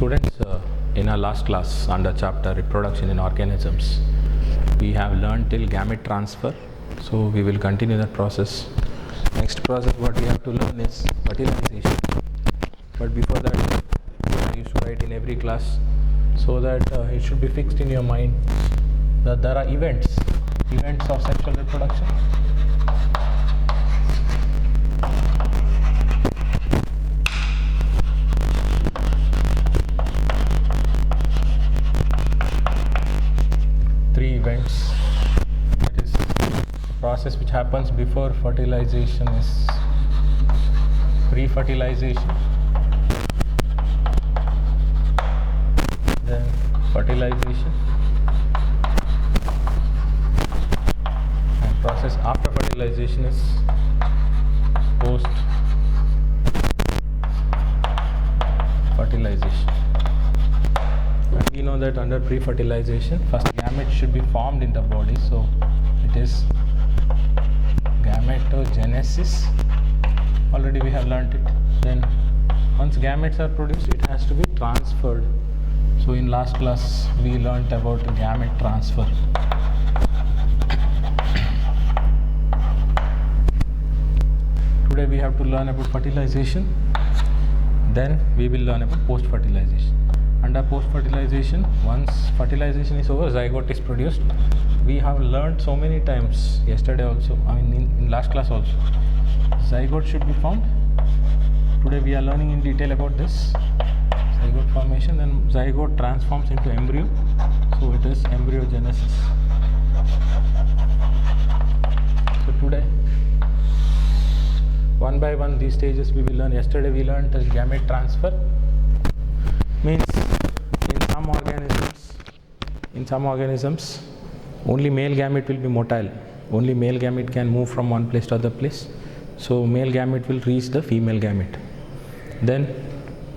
Students, in our last class under chapter reproduction in organisms, we have learned till gamete transfer. So we will continue that process. Next process what we have to learn is fertilization. But before that, I used to write in every class so that it should be fixed in your mind that there are events of sexual reproduction. Three events. That is, the process which happens before fertilization is pre-fertilization, then fertilization, and process after fertilization is post-fertilization. And we know that under pre-fertilization, first gamete should be formed in the body, so it is gametogenesis. Already we have learnt it. Then once gametes are produced, it has to be transferred. So in last class we learnt about gamete transfer. Today we have to learn about fertilization. Then we will learn about post-fertilization. Under post-fertilization, once fertilization is over, zygote is produced. We have learned so many times yesterday also, in last class also. Zygote should be formed. Today we are learning in detail about this zygote formation. Then zygote transforms into embryo, so it is embryogenesis. So today, one by one, these stages we will learn. Yesterday we learned the gamete transfer. Means in some organisms, only male gamete will be motile. Only male gamete can move from one place to other place. So male gamete will reach the female gamete. Then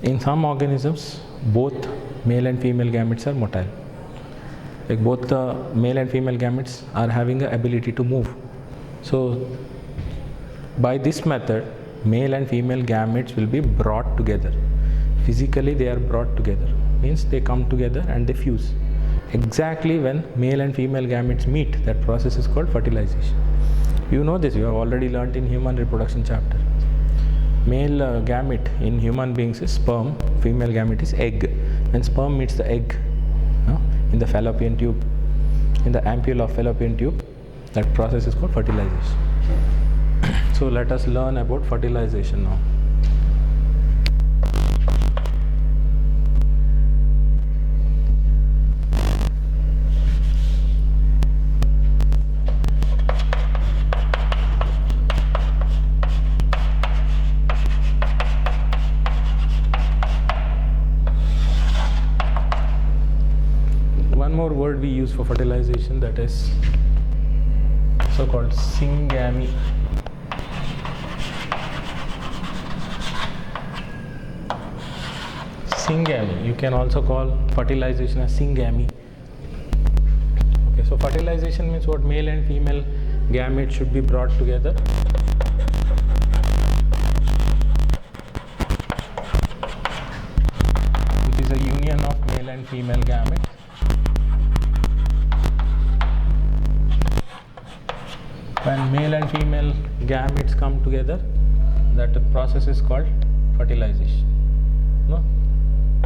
in some organisms, both male and female gametes are motile. Like both the male and female gametes are having the ability to move. So by this method, male and female gametes will be brought together. Physically they are brought together. Means they come together and they fuse. Exactly when male and female gametes meet, that process is called fertilization. You know this, you have already learnt in human reproduction chapter. Male gamete in human beings is sperm, female gamete is egg. When sperm meets the egg in the fallopian tube, in the ampoule of fallopian tube, that process is called fertilization. So let us learn about fertilization now. One more word we use for fertilization, that is so-called syngamy. Syngamy. You can also call fertilization as syngamy. Okay, so fertilization means what? Male and female gametes should be brought together. It is a union of male and female gametes. When male and female gametes come together, that process is called fertilization. No?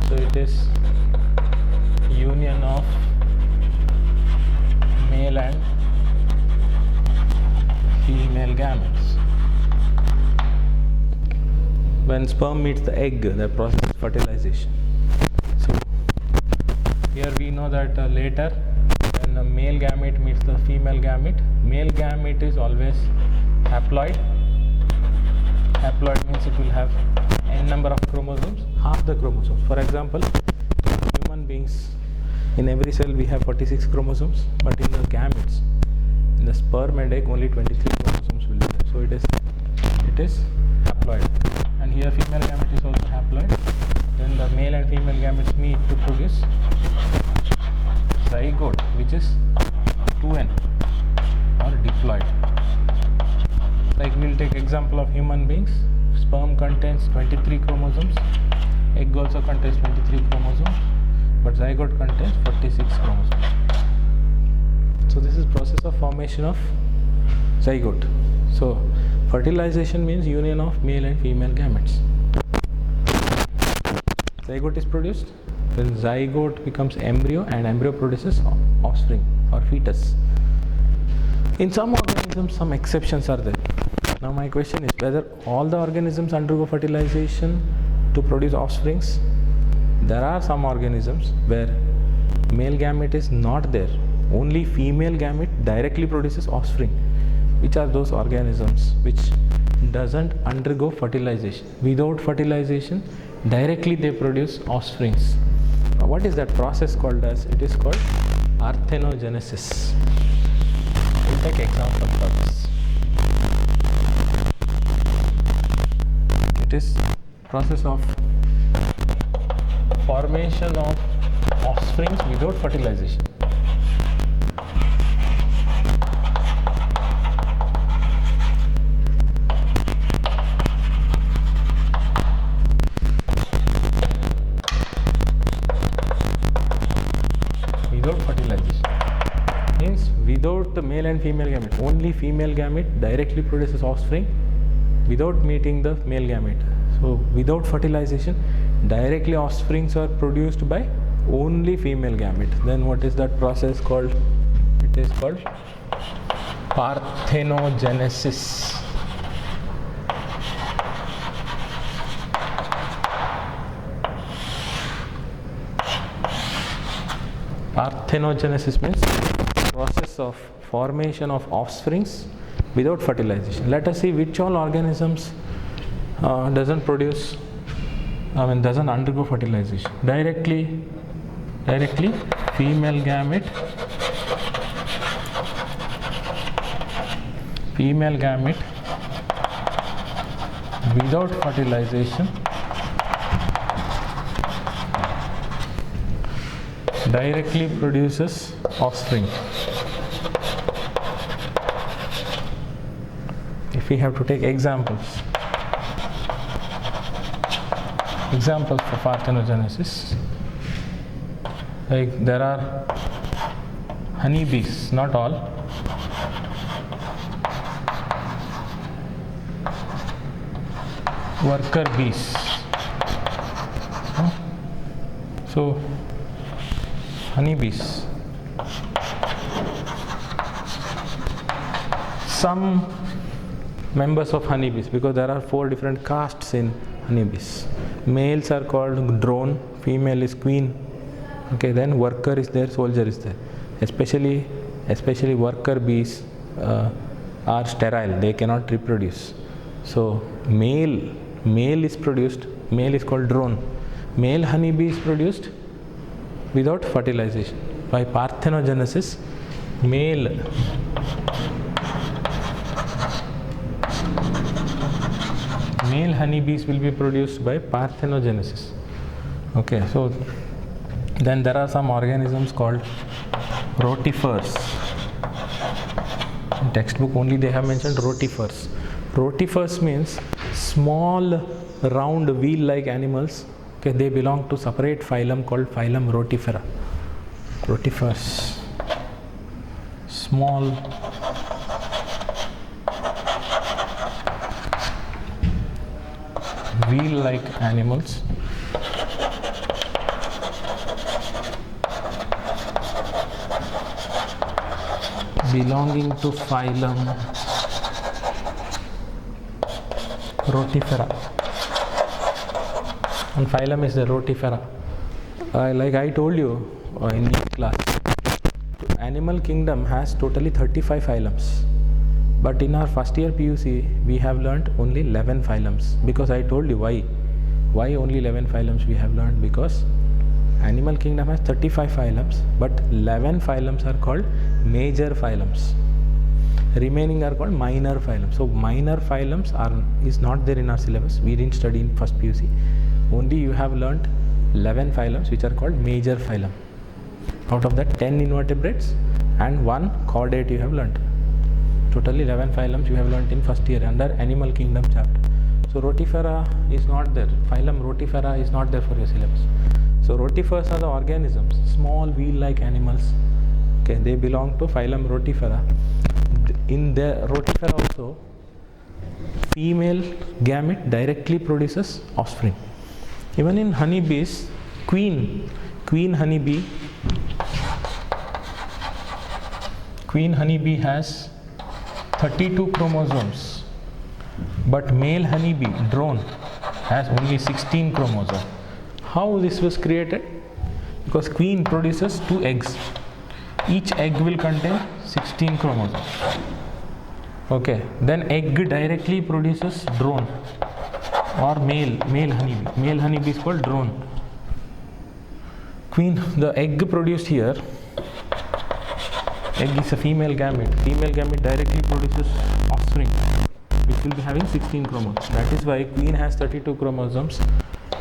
So it is union of male and female gametes. When sperm meets the egg, the process is fertilization. So here we know that later, when a male gamete meets the female gamete, male gamete is always haploid. Haploid means it will have n number of chromosomes, half the chromosomes. For example, in human beings, in every cell we have 46 chromosomes, but in the gametes, in the sperm and egg, only 23 chromosomes will be there. So it is haploid. And here female gamete is also haploid. Then the male and female gametes meet to produce zygote, which is 2n or diploid. Like we'll take example of human beings. Sperm contains 23 chromosomes, egg also contains 23 chromosomes. zygote contains 46 chromosomes. So this is process of formation of zygote. So fertilization means union of male and female gametes. Zygote is produced, then zygote becomes embryo, and embryo produces offspring or fetus. In some organisms, some exceptions are there. Now my question is whether all the organisms undergo fertilization to produce offsprings. There are some organisms where male gamete is not there, only female gamete directly produces offspring. Which are those organisms which doesn't undergo fertilization? Without fertilization, directly they produce offsprings. What is that process called as? It is called parthenogenesis. We'll take example for this. It is process of formation of offsprings without fertilization. Without fertilization means without the male and female gamete, only female gamete directly produces offspring without meeting the male gamete. So without fertilization, directly offsprings are produced by only female gamete. Then what is that process called? It is called parthenogenesis. Parthenogenesis means process of formation of offsprings without fertilization. Let us see which all organisms doesn't undergo fertilization. Directly female gamete without fertilization directly produces offspring. If we have to take examples for parthenogenesis, like there are honeybees, not all. Worker bees. So honeybees. Some members of honeybees, because there are 4 different castes in honeybees. Males are called drone, female is queen. Okay, then worker is there, soldier is there. Especially worker bees are sterile, they cannot reproduce. So male is produced, male is called drone. Male honeybee is produced without fertilization. By parthenogenesis, male honeybees will be produced by parthenogenesis. Okay, so then there are some organisms called rotifers. In textbook only they have mentioned rotifers. Rotifers means small round wheel like animals. Okay, they belong to separate phylum called phylum Rotifera. Rotifers, small wheel like animals belonging to phylum Rotifera. And phylum is the Rotifera. Like I told you in this class, animal kingdom has totally 35 phylums. But in our first year PUC, we have learnt only 11 phylums. Because I told you why. Why only 11 phylums we have learnt? Because animal kingdom has 35 phylums, but 11 phylums are called major phylums. Remaining are called minor phylums. So minor phylums is not there in our syllabus. We didn't study in first PUC. Only you have learnt 11 phylums which are called major phylum. Out of that 10 invertebrates and 1 chordate you have learnt. Totally 11 phylums you have learnt in first year under animal kingdom chapter. So Rotifera is not there. Phylum Rotifera is not there for your syllabus. So rotifers are the organisms, small wheel-like animals. Okay, they belong to phylum Rotifera. In the rotifera also, female gamete directly produces offspring. Even in honeybees, queen honeybee has 32 chromosomes, but male honeybee, drone, has only 16 chromosomes. How this was created? Because queen produces 2 eggs. Each egg will contain 16 chromosomes. Okay, then egg directly produces drone or male honeybee. Male honeybee is called drone. Queen, the egg produced here, egg is a female gamete. Female gamete directly produces offspring, which will be having 16 chromosomes. That is why queen has 32 chromosomes,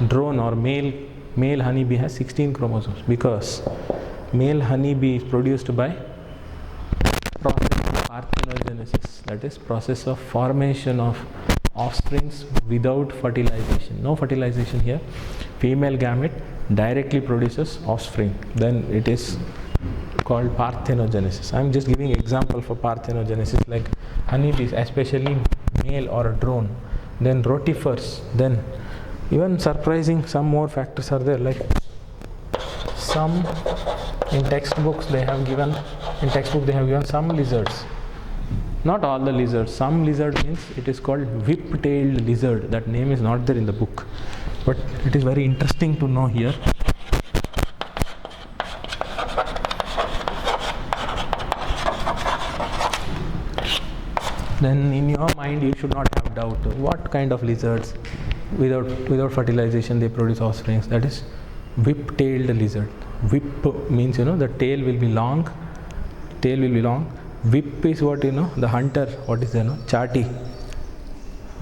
drone or male honeybee has 16 chromosomes, because male honeybee is produced by process of parthenogenesis, that is process of formation of offsprings without fertilization. No fertilization here. Female gamete directly produces offspring. Then it is called parthenogenesis. I am just giving example for parthenogenesis, like honeybees, especially male or a drone. Then rotifers. Then even surprising, some more factors are there, like some in textbooks they have given some lizards. Not all the lizards. Some lizard means it is called whip-tailed lizard. That name is not there in the book, but it is very interesting to know here. Then in your mind you should not have doubt what kind of lizards without fertilization they produce offsprings. That is whip-tailed lizard. Whip means, the tail will be long. Whip is what, the hunter, what is chati.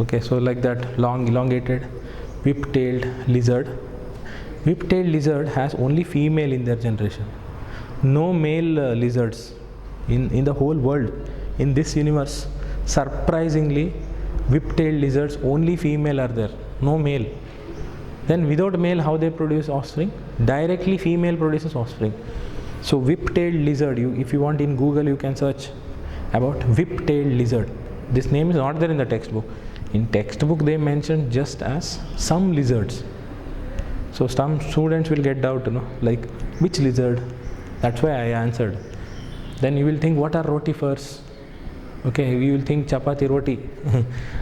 Okay, so like that, long elongated whip-tailed lizard. Whip-tailed lizard has only female in their generation. No male lizards in the whole world, in this universe. Surprisingly, whip-tailed lizards, only female are there, no male. Then without male, how they produce offspring? Directly female produces offspring. So whip-tailed lizard, if you want in Google, you can search about whip-tailed lizard. This name is not there in the textbook. In textbook they mentioned just as some lizards. So some students will get doubt, like which lizard? That's why I answered. Then you will think, what are rotifers? Okay, we will think chapati roti.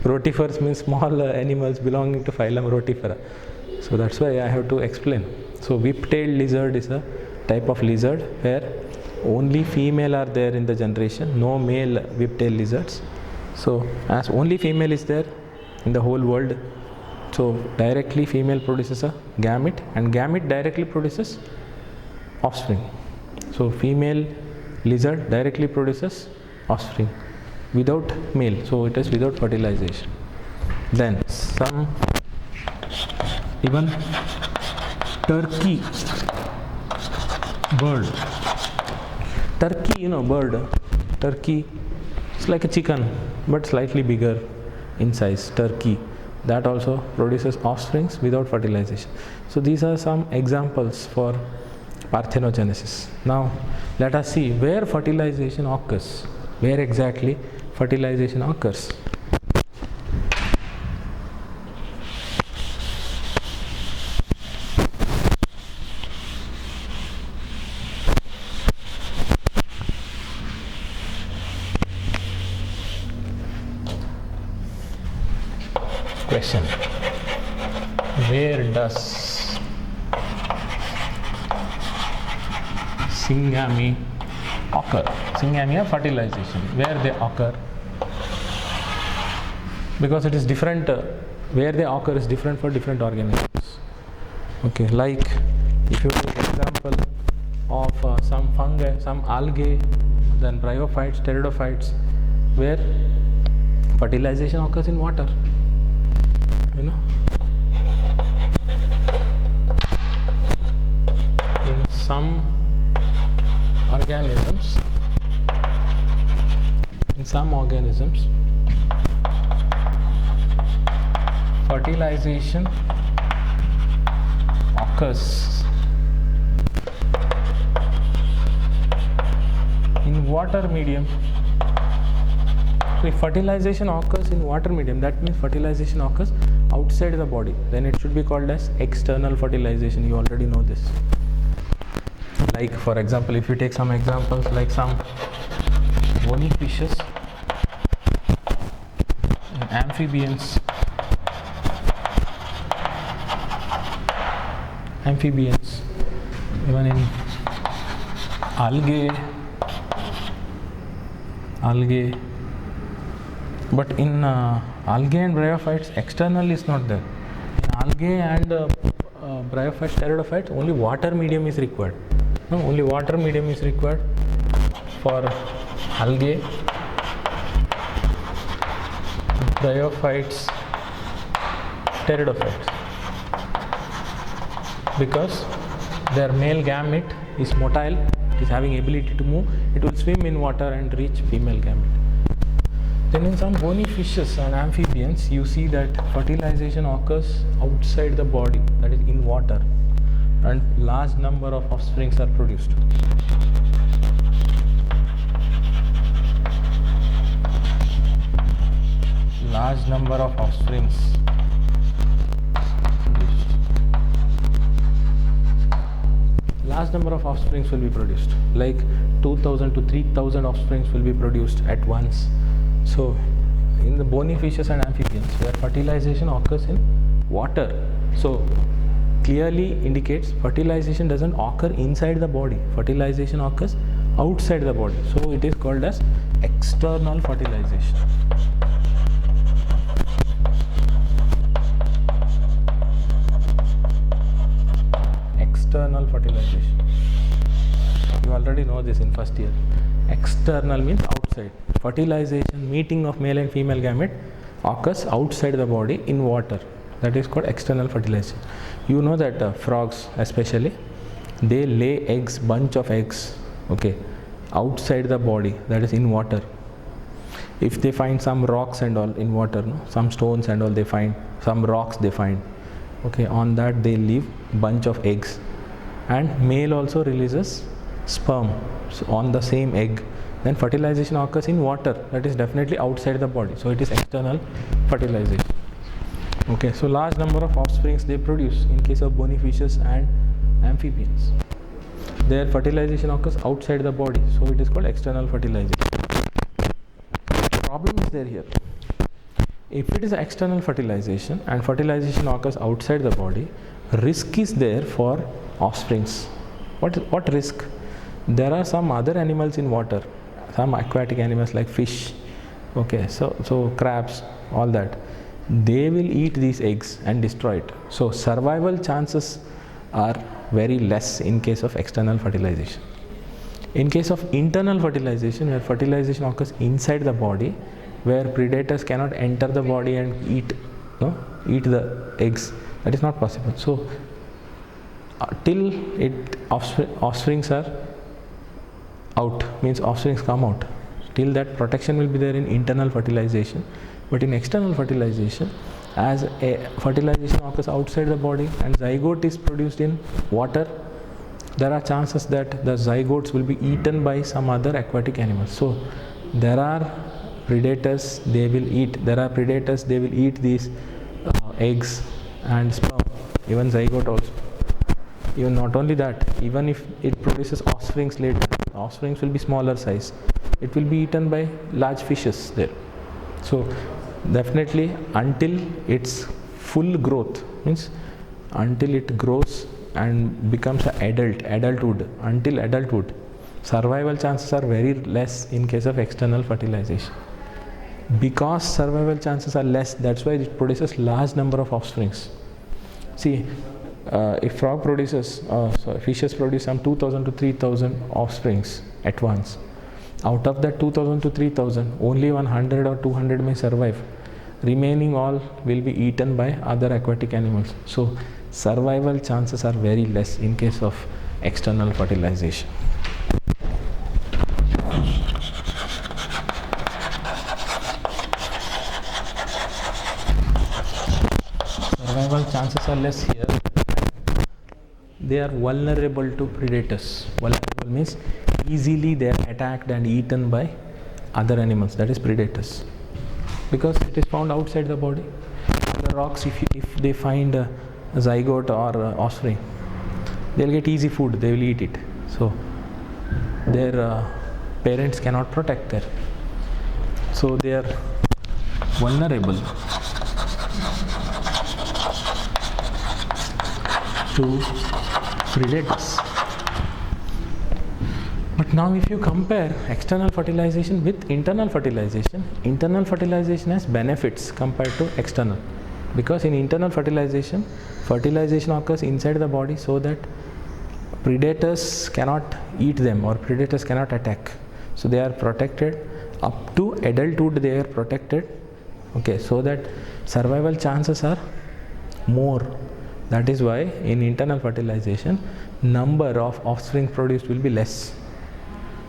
Rotifers means small animals belonging to phylum Rotifera. So that's why I have to explain. So whip-tailed lizard is a type of lizard where only female are there in the generation, no male whip-tailed lizards. So as only female is there in the whole world, so directly female produces a gamete, and gamete directly produces offspring. So female lizard directly produces offspring without male, so it is without fertilization. Then some, even turkey bird. Turkey, bird. Turkey, it's like a chicken but slightly bigger in size. Turkey, that also produces offsprings without fertilization. So these are some examples for parthenogenesis. Now let us see where fertilization occurs. Where exactly fertilization occurs? Question: where does syngamy occur? Syngamy or fertilization, where they occur? Because it is different, where they occur is different for different organisms. Okay, like if you take example of some fungi, some algae, then bryophytes, pteridophytes, where fertilization occurs in water. In some organisms, fertilization occurs water medium. So if fertilization occurs in water medium, that means fertilization occurs outside the body. Then it should be called as external fertilization. You already know this. Like for example, if you take some examples like some bony fishes, amphibians, even in algae, but in algae and bryophytes, external is not there. In algae and bryophytes, pteridophytes, only water medium is required. No, only water medium is required for algae, bryophytes, pteridophytes, because their male gamete is motile, it is having ability to move, it will swim in water and reach female gamete. Then in some bony fishes and amphibians, you see that fertilization occurs outside the body, that is in water, and large number of offsprings are produced. Large number of offsprings. Large number of offsprings will be produced, like 2000 to 3000 offsprings will be produced at once. So in the bony fishes and amphibians, where fertilization occurs in water, so clearly indicates fertilization doesn't occur inside the body, fertilization occurs outside the body, so it is called as external fertilization. External fertilization, you already know this in first year. External means outside. Fertilization, meeting of male and female gamete occurs outside the body in water, that is called external fertilization. You know that frogs especially, they lay eggs, bunch of eggs, okay, outside the body, that is in water. If they find some rocks and all in water, no? Some stones and all they find, some rocks they find, okay, on that they leave bunch of eggs, and male also releases sperm on the same egg. Then fertilization occurs in water, that is definitely outside the body, so it is external fertilization. Okay, so large number of offsprings they produce in case of bony fishes and amphibians. Their fertilization occurs outside the body, so it is called external fertilization. Problem is there here. If it is external fertilization and fertilization occurs outside the body, risk is there for offsprings. What risk? There are some other animals in water, some aquatic animals like fish, okay, so crabs, all that, they will eat these eggs and destroy it. So survival chances are very less in case of external fertilization. In case of internal fertilization, where fertilization occurs inside the body, where predators cannot enter the body and eat the eggs, that is not possible. So till offsprings are out, means offsprings come out, till that protection will be there in internal fertilization. But in external fertilization, as a fertilization occurs outside the body and zygote is produced in water, there are chances that the zygotes will be eaten by some other aquatic animals. So there are predators they will eat, these eggs and sperm, even zygote also. Even not only that, even if it produces offsprings later, the offsprings will be smaller size, it will be eaten by large fishes there. So definitely until its full growth, means until it grows and becomes an adulthood, until adulthood, survival chances are very less in case of external fertilization. Because survival chances are less, that's why it produces large number of offsprings. See, if frog produces, fishes produce some 2000 to 3000 offsprings at once. Out of that 2000 to 3000, only 100 or 200 may survive. Remaining all will be eaten by other aquatic animals. So survival chances are very less in case of external fertilization. Survival chances are less here. They are vulnerable to predators. Vulnerable means easily they are attacked and eaten by other animals, that is predators, because it is found outside the body. The rocks, if they find a zygote or offspring, they'll get easy food, they will eat it. So their parents cannot protect them, so they are vulnerable to predators. But now if you compare external fertilization with internal fertilization has benefits compared to external, because in internal fertilization occurs inside the body so that predators cannot eat them or predators cannot attack. So they are protected up to adulthood, they are protected, okay, so that survival chances are more. That is why in internal fertilization number of offspring produced will be less,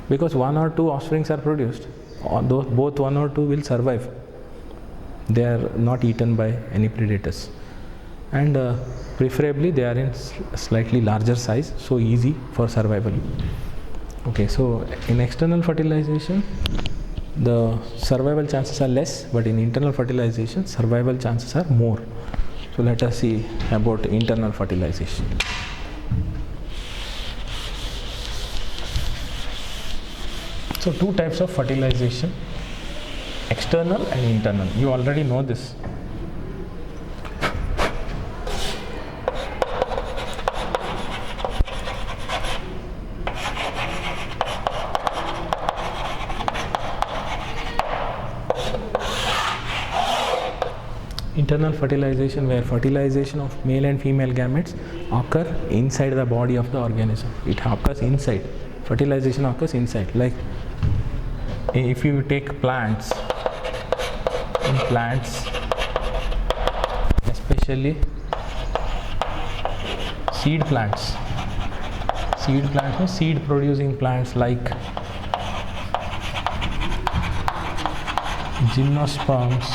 because one or two offsprings are produced, both one or two will survive, they are not eaten by any predators, and preferably they are in slightly larger size, so easy for survival. Okay, so in external fertilization the survival chances are less, but in internal fertilization survival chances are more. So let us see about internal fertilization. So two types of fertilization, external and internal. You already know this. Internal fertilization, where fertilization of male and female gametes occur inside the body of the organism. It occurs inside. Fertilization occurs inside. Like if you take plants, in plants, especially seed plants means seed producing plants like gymnosperms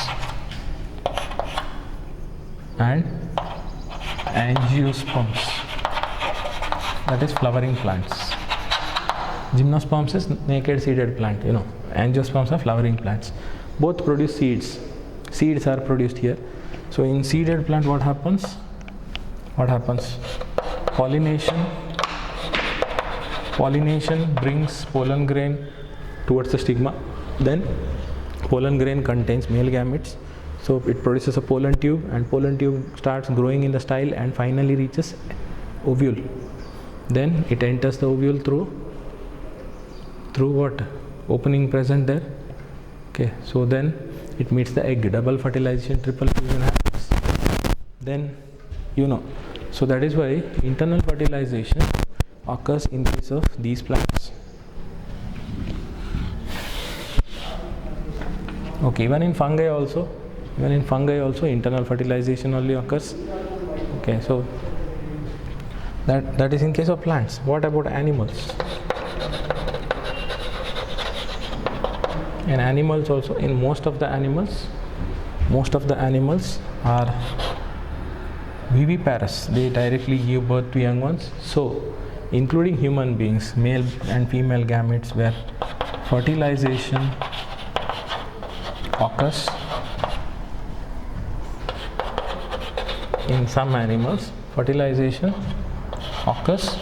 and angiosperms, that is flowering plants. Gymnosperms is naked seeded plant, angiosperms are flowering plants. Both produce seeds. Seeds are produced here. So in seeded plant what happens? Pollination brings pollen grain towards the stigma. Then pollen grain contains male gametes. So it produces a pollen tube, and pollen tube starts growing in the style and finally reaches ovule. Then it enters the ovule through what? Opening present there. Okay, so then it meets the egg. Double fertilization, triple fusion happens. Then so that is why internal fertilization occurs in case of these plants. Okay, even in fungi also internal fertilization only occurs. Okay, so that is in case of plants. What about animals? In animals also, in most of the animals are viviparous. They directly give birth to young ones. So including human beings, male and female gametes, where fertilization occurs in some animals, fertilization occurs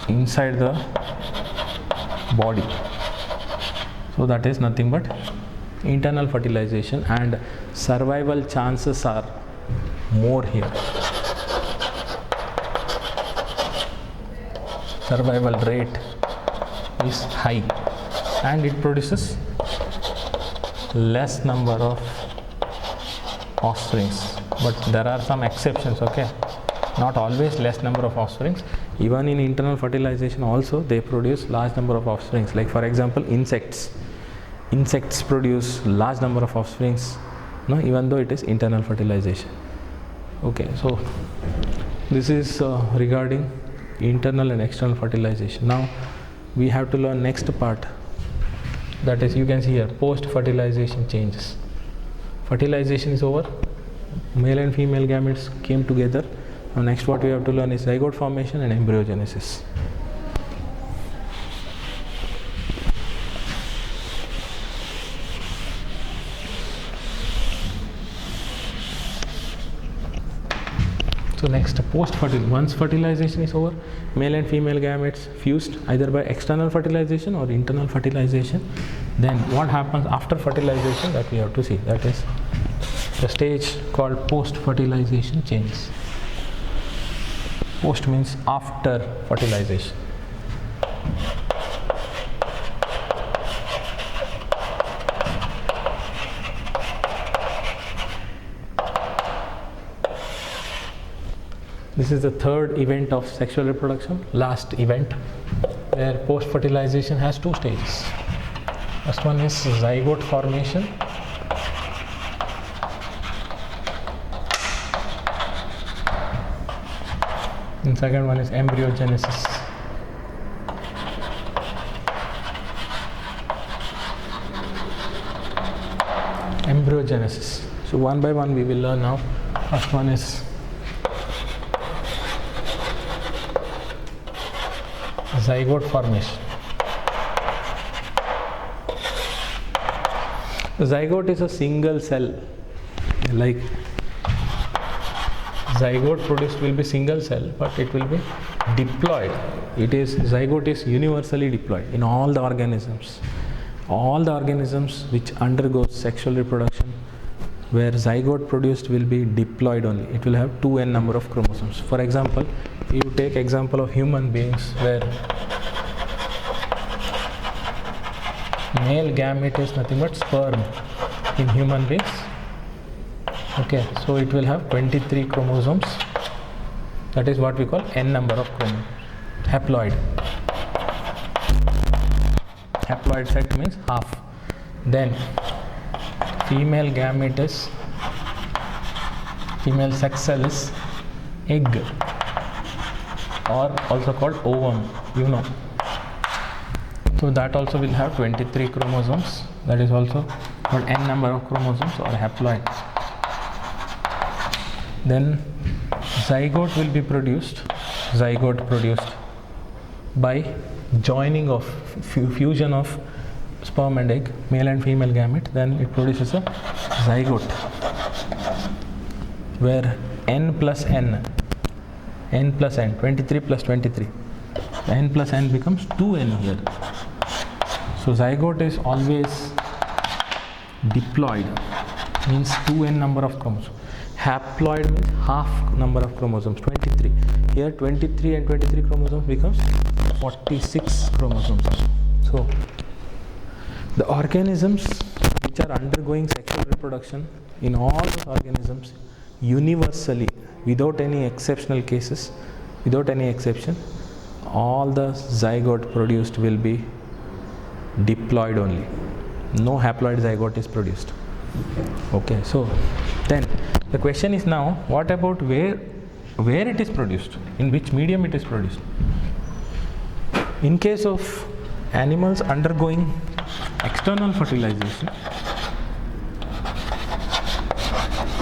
inside the body. So that is nothing but internal fertilization, and survival chances are more here. Survival rate is high, and it produces less number of offsprings. But there are some exceptions, okay? Not always less number of offsprings. Even in internal fertilization also they produce large number of offsprings. Like for example insects produce large number of offsprings, even though it is internal fertilization. Okay, so this is regarding internal and external fertilization. Now we have to learn next part, that is, you can see here, post fertilization changes. Fertilization is over, male and female gametes came together, Now next what we have to learn is zygote formation and embryogenesis. So next, post-fertilization. Once fertilization is over, male and female gametes fused either by external fertilization or internal fertilization. Then what happens after fertilization, that we have to see. That is the stage called post-fertilization changes. Post means after fertilization. This is the third event of sexual reproduction, last event, where post-fertilization has two stages. First one is zygote formation. And second one is embryogenesis. Embryogenesis. So one by one we will learn now. First one is zygote formation. The zygote is a single cell. Like zygote produced will be single cell, but it will be diploid. Zygote is universally diploid in all the organisms. All the organisms which undergo sexual reproduction, where zygote produced will be diploid only. It will have 2n number of chromosomes. For example, you take example of human beings where male gamete is nothing but sperm in human beings. Okay, so it will have 23 chromosomes. That is what we call n number of chromosomes. Haploid. Haploid set means half. Then female gamete is, female sex cell is egg, or also called ovum, So that also will have 23 chromosomes. That is also called n number of chromosomes or haploid. Then zygote will be produced. Zygote produced by joining of fusion of sperm and egg, male and female gamete. Then it produces a zygote, where n plus n, 23 plus 23, n plus n becomes 2n here. So zygote is always diploid, means 2n number of chromosomes. Haploid means half number of chromosomes, 23. Here 23 and 23 chromosomes becomes 46 chromosomes. So the organisms which are undergoing sexual reproduction, in all those organisms, universally, without any exceptional cases, without any exception, all the zygote produced will be diploid only. No haploid zygote is produced. Okay, so then the question is now, what about where it is produced, in which medium it is produced? In case of animals undergoing external fertilization,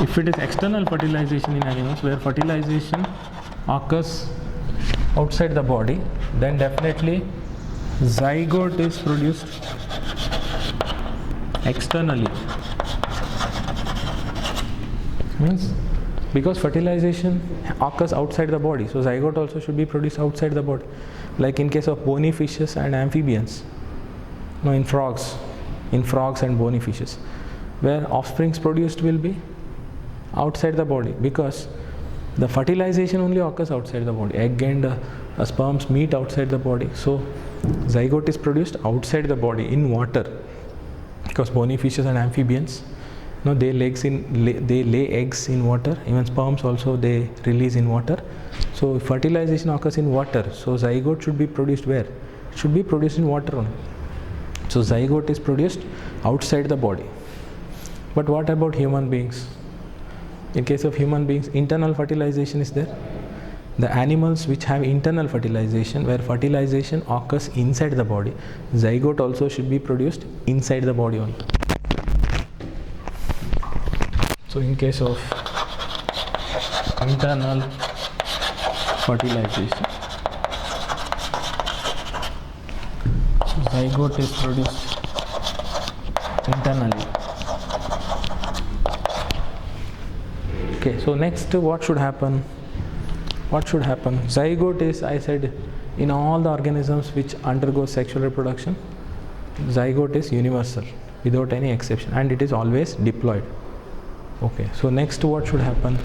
if it is external fertilization in animals where fertilization occurs outside the body, then definitely zygote is produced externally. Means because fertilization occurs outside the body, so zygote also should be produced outside the body. Like in case of bony fishes and amphibians, in frogs and bony fishes, where offsprings produced will be outside the body, because the fertilization only occurs outside the body. Egg and sperms meet outside the body, so zygote is produced outside the body in water, because bony fishes and amphibians, they lay eggs in water. Even sperms also they release in water. So fertilization occurs in water. So zygote should be produced where? It should be produced in water only. So zygote is produced outside the body. But what about human beings? In case of human beings, internal fertilization is there. The animals which have internal fertilization, where fertilization occurs inside the body, zygote also should be produced inside the body only. So in case of internal fertilization. So zygote is produced internally. Okay, so next what should happen? What should happen? Zygote is, I said, in all the organisms which undergo sexual reproduction, zygote is universal without any exception, and it is always diploid. Okay, so next what should happen?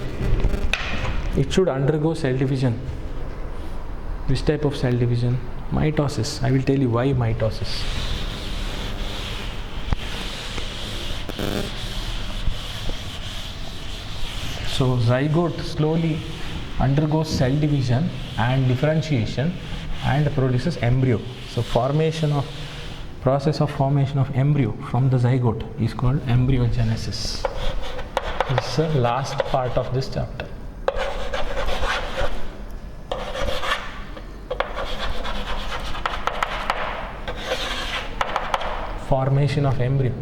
It should undergo cell division. Which type of cell division? Mitosis. I will tell you why mitosis. So zygote slowly undergoes cell division and differentiation and produces embryo. So process of formation of embryo from the zygote is called embryogenesis. This is the last part of this chapter. Formation of embryo.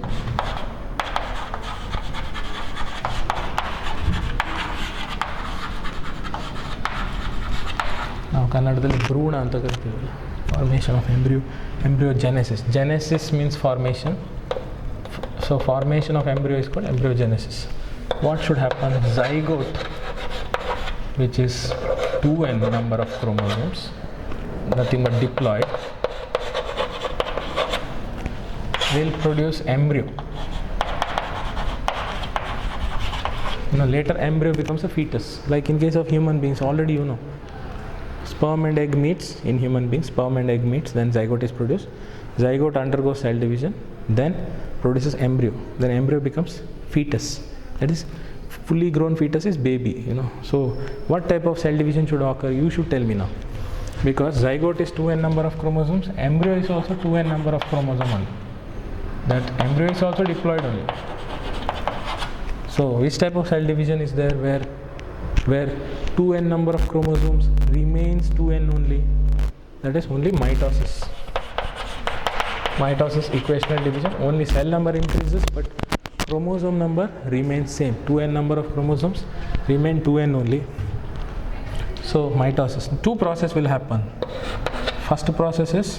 ನಾವು ಕನ್ನಡದಲ್ಲಿ ಭ್ರೂಣ ಅಂತ ಕರಿತೀವಿ. Formation of embryo, embryogenesis. Genesis means formation. So formation of embryo is called embryogenesis. What should happen? Zygote, which is 2n number of chromosomes, nothing but diploid, will produce embryo. Later embryo becomes a fetus. Like in case of human beings, already you know. Sperm and egg meets in human beings, sperm and egg meets, then zygote is produced. Zygote undergoes cell division, then produces embryo. Then embryo becomes fetus. That is, fully grown fetus is baby, So what type of cell division should occur? You should tell me now. Because zygote is 2n number of chromosomes, embryo is also 2n number of chromosomes only. That embryo is also diploid only. So which type of cell division is there where 2n number of chromosomes remains 2n only? That is only mitosis. Mitosis, equational division, only cell number increases but chromosome number remains same. 2n number of chromosomes remain 2n only. So mitosis. Two processes will happen. First process is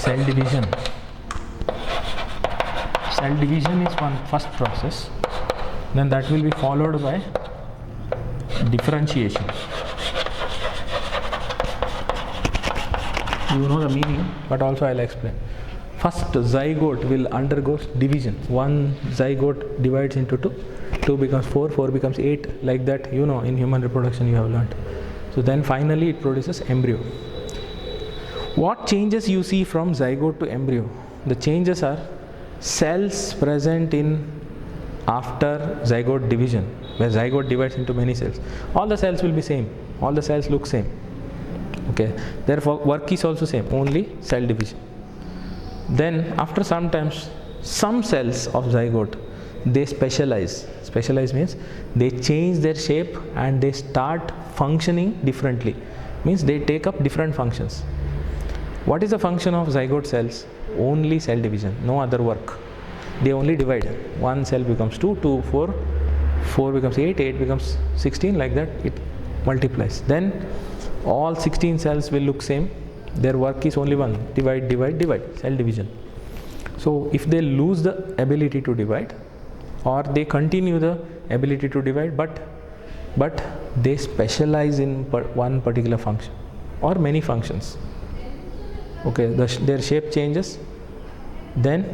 cell division. Cell division is one first process. Then that will be followed by differentiation. You know the meaning, but also I'll explain. First, zygote will undergo division. One zygote divides into two. 2 becomes 4, 4 becomes 8, like that, in human reproduction you have learnt. So then finally it produces embryo. What changes you see from zygote to embryo? The changes are cells present in after zygote division, where zygote divides into many cells. All the cells will be same. All the cells look same. Okay. Therefore, work is also same. Only cell division. Then, after some times, some cells of zygote, they specialize. Specialize means they change their shape and they start functioning differently. Means they take up different functions. What is the function of zygote cells? Only cell division. No other work. They only divide. One cell becomes 2, 2, 4, 4 becomes 8, 8 becomes 16, like that it multiplies. Then all 16 cells will look same. Their work is only one, divide, divide, divide, cell division. So if they lose the ability to divide, or they continue the ability to divide, but they specialize in one particular function or many functions. Okay, their shape changes, then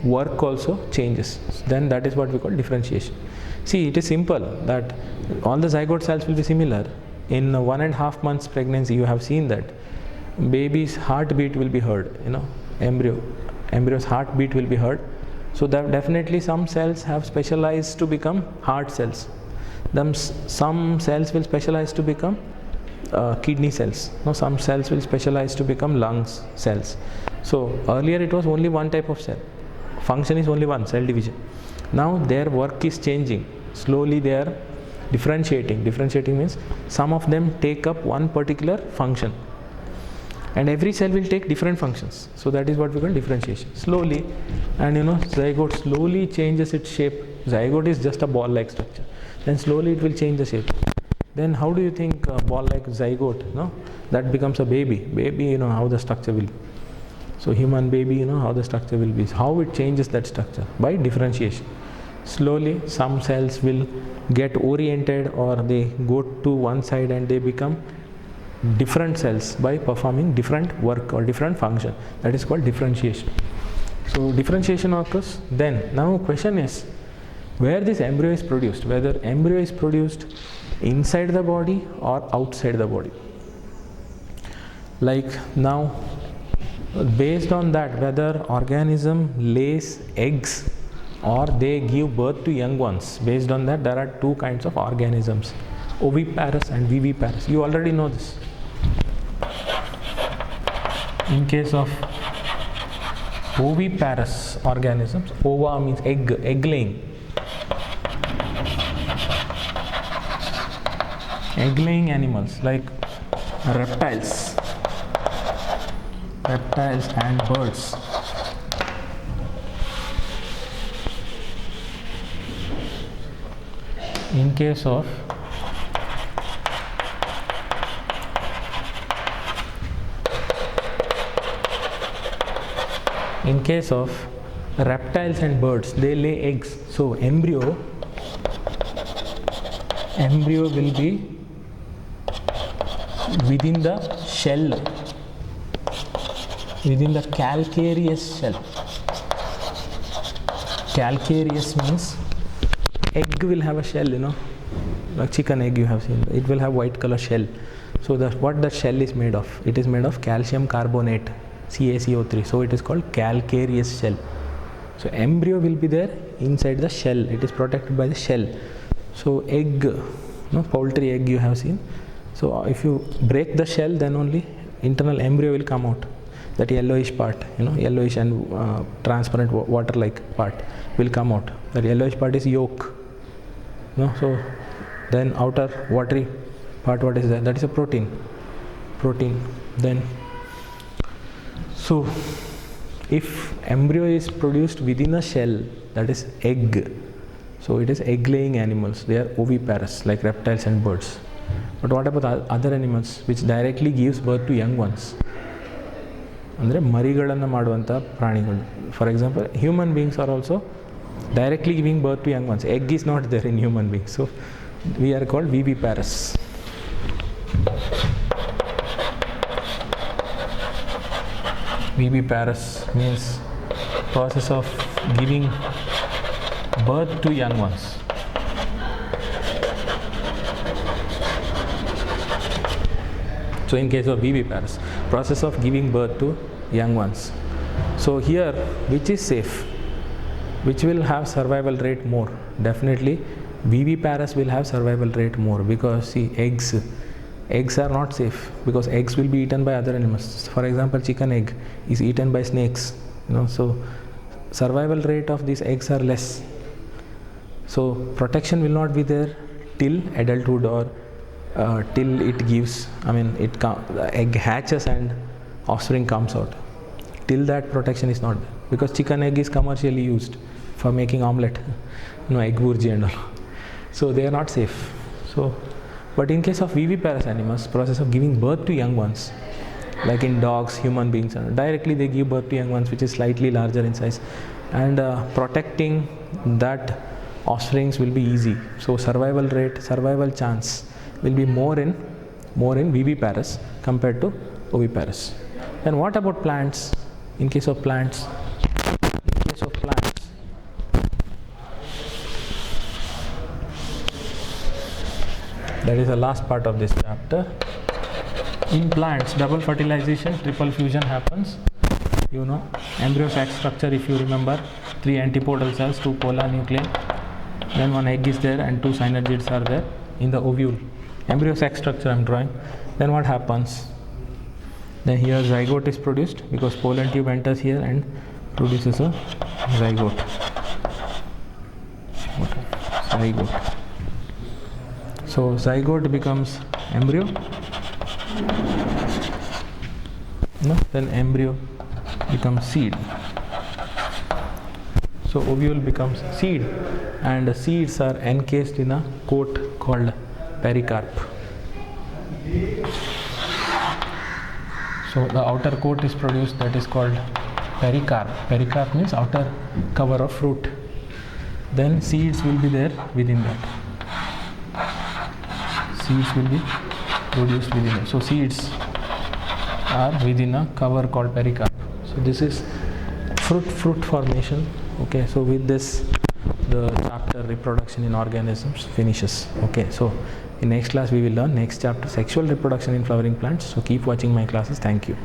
work also changes. Then that is what we call differentiation. See, it is simple that all the zygote cells will be similar. In 1.5 months pregnancy, you have seen that baby's heartbeat will be heard. Embryo's heartbeat will be heard. So that definitely some cells have specialized to become heart cells. Some cells will specialize to become kidney cells. Some cells will specialize to become lungs cells. So earlier it was only one type of cell. Function is only one, cell division. Now their work is changing. Slowly they are differentiating. Differentiating means some of them take up one particular function. And every cell will take different functions. So that is what we call differentiation. Slowly, and zygote slowly changes its shape. Zygote is just a ball-like structure. Then slowly it will change the shape. then how do you think a ball like zygote, that becomes a baby? Baby, how the structure will be. So human baby, how the structure will be. How it changes that structure? By differentiation. Slowly some cells will get oriented, or they go to one side and they become different cells by performing different work or different function. That is called differentiation. So differentiation occurs. Then now question is where this embryo is produced, whether embryo is produced inside the body or outside the body. Like now, based on that, whether organism lays eggs or they give birth to young ones, based on that there are two kinds of organisms, oviparous and viviparous. You already know this. In case of oviparous organisms, ova means egg laying. Egg laying animals like reptiles and birds. In case of reptiles and birds, they lay eggs. So embryo will be within the shell, within the calcareous shell. Calcareous means egg will have a shell, like chicken egg you have seen. It will have white color shell. So what that shell is made of? It is made of calcium carbonate, CaCO3. So it is called calcareous shell. So embryo will be there inside the shell. It is protected by the shell. So egg, poultry egg you have seen. So if you break the shell, then only internal embryo will come out. That yellowish part, yellowish and transparent water-like part will come out. That yellowish part is yolk. So then outer watery part, what is that? That is a protein. Then so if embryo is produced within a shell, that is egg. So it is egg laying animals. They are oviparous, like reptiles and birds. But what about other animals which directly gives birth to young ones? ಅಂದರೆ ಮರಿಗಳನ್ನು ಮಾಡುವಂಥ ಪ್ರಾಣಿಗಳು. For example human beings are also directly giving birth to young ones. Egg is not there in human beings. So we are called viviparous. Viviparous means process of giving birth to young ones. So in case of viviparous, process of giving birth to young ones. So here, which is safe? Which will have survival rate more? Definitely viviparous will have survival rate more, because see, eggs are not safe, because eggs will be eaten by other animals. For example, chicken egg is eaten by snakes, so survival rate of these eggs are less. So protection will not be there till adulthood, or till it gives, the egg hatches and offspring comes out. Till that protection is not there, because chicken egg is commercially used for making omelette, egg burji and all. So they are not safe. So, but in case of viviparous animals, process of giving birth to young ones, like in dogs, human beings, directly they give birth to young ones which is slightly larger in size, and protecting that offsprings will be easy. So survival chance will be more in viviparous compared to oviparous. Then what about plants? In case of plants, that is the last part of this chapter. In plants, double fertilization, triple fusion happens. Embryo sac structure, if you remember, 3 antipodal cells, 2 polar nuclei, then 1 egg is there and 2 synergids are there in the ovule. Embryo sac structure I am drawing. Then what happens? Then here zygote is produced, because pollen tube enters here and produces a zygote. So zygote becomes embryo. Then embryo becomes seed. So ovule becomes seed, and the seeds are encased in a coat called pericarp. So the outer coat is produced, that is called pericarp. Pericarp means outer cover of fruit. Then seeds will be there within that. Seeds will be produced within it. So seeds are within a cover called pericarp. So this is fruit formation. Okay, so with this the chapter reproduction in organisms finishes. Okay, so in next class we will learn next chapter, sexual reproduction in flowering plants. So keep watching my classes. Thank you.